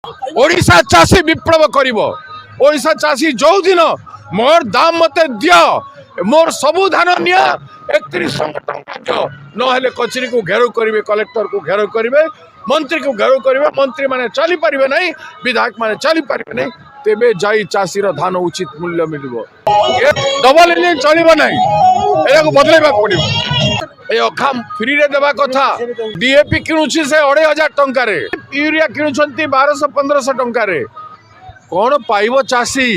ओडिशा चाषी विप्लव करिब ओडिशा चाषी जो दिन मोर दाम मते दियो मोर सबु धान निया 31 टंका दियो नहेले कचेरी को घेराव करिवे कलेक्टर को घेराव करिवे मंत्री को घेराव करिवे मंत्री माने चली परिबे नहीं विधायक माने चली परिबे नहीं तेबे जाई चाषीर धान उचित मूल्य मिलिबो डबल इंजिन चलिबो नहीं एया को बदलेबा पड़िबो ए अखाम फ्री रे देबा कथा डीएपी किनुछि से 2500 टंका रे यूरिया किनुछंती 1200-1500 टंका रे कोन पाइबो चाषी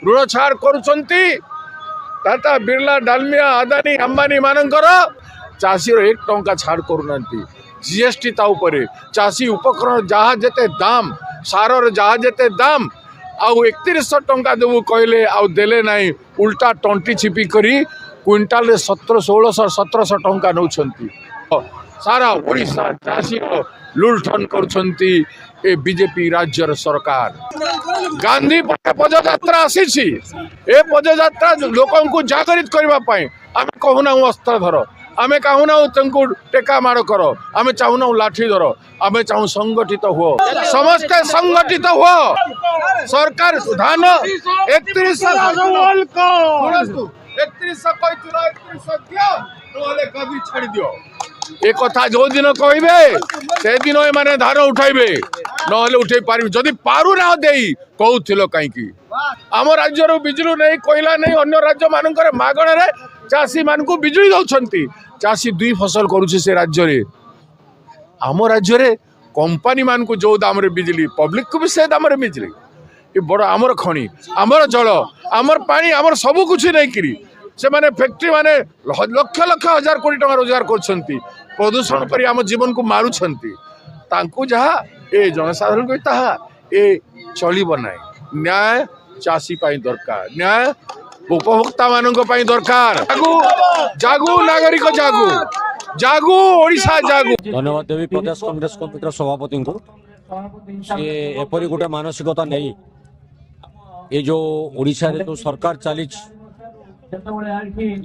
ऋण छाड़ करुछंती टाटा बिरला डालमिया अदानी अंबानी मानकर चाषी 1 टंका छाड़ करूनांती जीएसटी ता उपरे चाषी उपकरण जहाँ जेते दाम सारर जहाँ जेते दाम आउ 3100 टंका देबू कहले आउ देले नहीं उल्टा टंटी छिपी करी क्विंटाल 1700-1600-1700 टंका नौछंती सारा ओडिशा चाषी लुलठन करुछंती ए बीजेपी राज्यर सरकार गांधी पदयात्रा आसी ए पदयात्रा लोकों को जागृत करबा पई आमे कहूना अस्त्र धर आमे कहूना तुमको टेका माड़ कर आमे चाहूना लाठी धर आमे चाहू संगठित हुओ समस्ते संगठित हुओ सरकार धान 31 कभी छाड़ी दियो ए कथा जो दिन कहे से दिन माने धान उठाइबे नहले उठे पारि जदि पारु ना देई कहूथिलो कहीं आम राज्य बिजुली नहीं कोयला नहीं अन्य राज्य मानकर मागण रे चाषी मान को बिजुली दौरान चाषी 2 फसल करुचे से राज्य रे आम राज्य रे कंपनी मान को जो दाम रे बिजली पब्लिक को भी से दाम रे बिजली ये बड़ आमर खणी आमर जल आमर पानी आमर सबु कुछ नहीं करी से माने फैक्ट्री माने लक्ष लक्ष हजार कोटी टका रोजगार करछंती प्रदूषण करी आम जीवन को मारुछंती तांकू जहा ए जनसाधारण को ताहा ए चलिब नाही न्याय चाषी पाई दरकार न्याय उपभोक्ता मानक पाई दरकार जागू नागरिक जागू जागू ओडिशा जागू। धन्यवाद देवी प्रदेश कांग्रेस कमिटीर सभापति को सी एपरी गोटे मानसिकता नहीं ये जो ओडिशा रे जो सरकार चली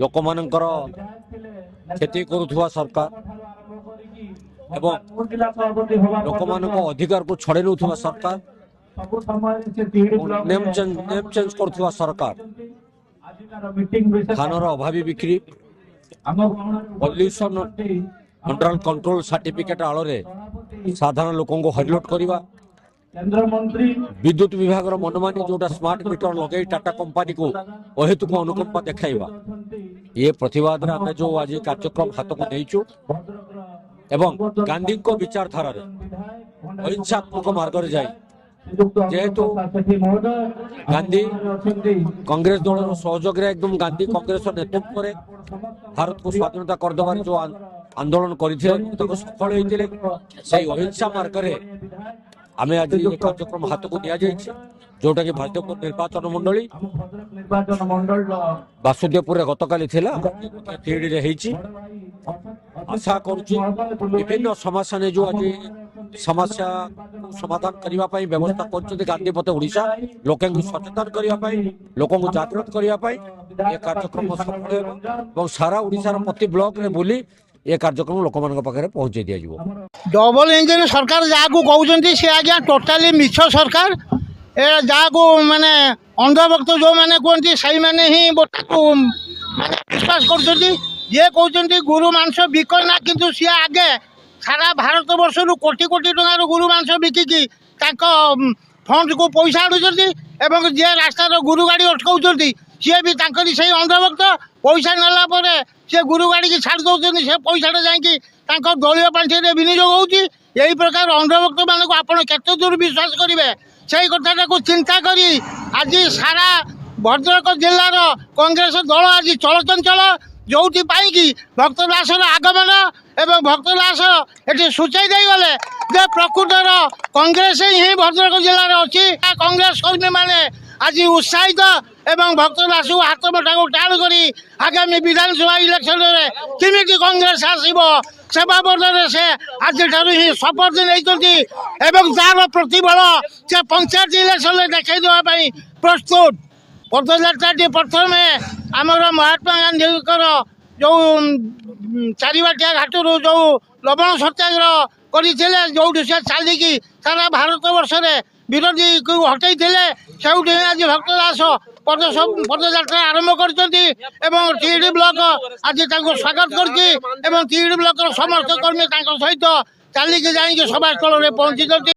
लोक मानकर क्षति करुवा सरकार एवं लोक मान अधिकार को छड़े नौथुवा सरकार नेम चेंज करुवा सरकार धानर अभावी बिक्री पल्यूशन अंडर कंट्रोल सर्टिफिकेट आड़ साधारण लोकों को हरिलोट करवा विद्युत विभाग मनमानी जोटा स्मार्ट मीटर लगे टाटा कंपनी को अहेतुक अनुकंपा देखा ये प्रतिवाद आम जो आज कार्यक्रम हाथ को नहींचु एवं गांधी को विचारधारा अहिंसात्मक मार्ग जाए जेहेतु गांधी कांग्रेस दल सहयोग एकदम गांधी कांग्रेस नेतृत्व में भारत को स्वाधीनता करदेवार जो आंदोलन करते सफल होते से अहिंसा मार्ग आमे आज ये कार्यक्रम हाथ को दिया जाइए जोटा कि भारतीय निर्वाचन मंडली वासुदेवपुर गतकाली आशा करुन्न समस्या ने जो आज समस्या समाधान करने व्यवस्था कर गांधी पथ ओडिशा लोक सचेतन करने लोक जागृत करने कार्यक्रम सफल हो सारा ओडिशार प्रति ब्लॉक रे बुली ये कार्यक्रम लोक पाखे पहुंचे दि डबल इंजिन सरकार जहाँ को कहते सी आज्ञा टोटाली मिछ सरकार ए जहाँ को माने अंधभक्त जो मैंने कहते से मैंने ही विश्वास कर ये कहते गुरु मांस बिकना किंतु सी आगे सारा भारत वर्ष कोटी कोटी टकर गुरु मांस बिकिकी फंड को पैसा आनुंट जी रास्तार गुरु गाड़ी अटकाउं सी भी से अंधभक्त पैसा नाला सी गुरु गाड़ी की छाड़ दौरान से पैसा जाकि दलीय पांठि विनियोग होती यही प्रकार अंधभक्त मान को आपड़ केते दूर विश्वास करेंगे से कथा को चिंता करी आज सारा भद्रक जिलार कांग्रेस दल आज चलचंचल जो भक्तदासर आगमन एवं भक्तदास ये सूचाई गले जे प्रकृतर कांग्रेस ही भद्रक जिलार अच्छी कांग्रेस कर्मी मैंने आज उत्साहित एवं भक्तदास को हाथ मुठा को टाण कर आगामी विधानसभा इलेक्शन में केमी कांग्रेस आसब से बाबद से आज ही शपथ नहीं जार प्रतिबल से पंचायत इलेक्शन में देखा प्रस्तुत पदयात्रा प्रथम आमर महात्मा गांधी जो चारिबाटिया घाट जो लवण सत्याग्रह करते जो से चलिकी सारा भारत वर्ष में ବିରୋଧୀକୁ ହଟେଇଥିଲେ ସେଇଠି ହିଁ ଆଜି ଭକ୍ତ ଦାସ ପଦଯାତ୍ରା ଆରମ୍ଭ କରିଛନ୍ତି ଏବଂ ତିହିଡି ବ୍ଲକ ଆଜି ତାଙ୍କୁ ସ୍ୱାଗତ କରିଛି ଏବଂ ତିହିଡି ବ୍ଲକର ସମସ୍ତ କର୍ମୀ ତାଙ୍କ ସହିତ ଚାଲିକି ଯାଇକି ସଭାସ୍ଥଳରେ ପହଞ୍ଚିଛନ୍ତି।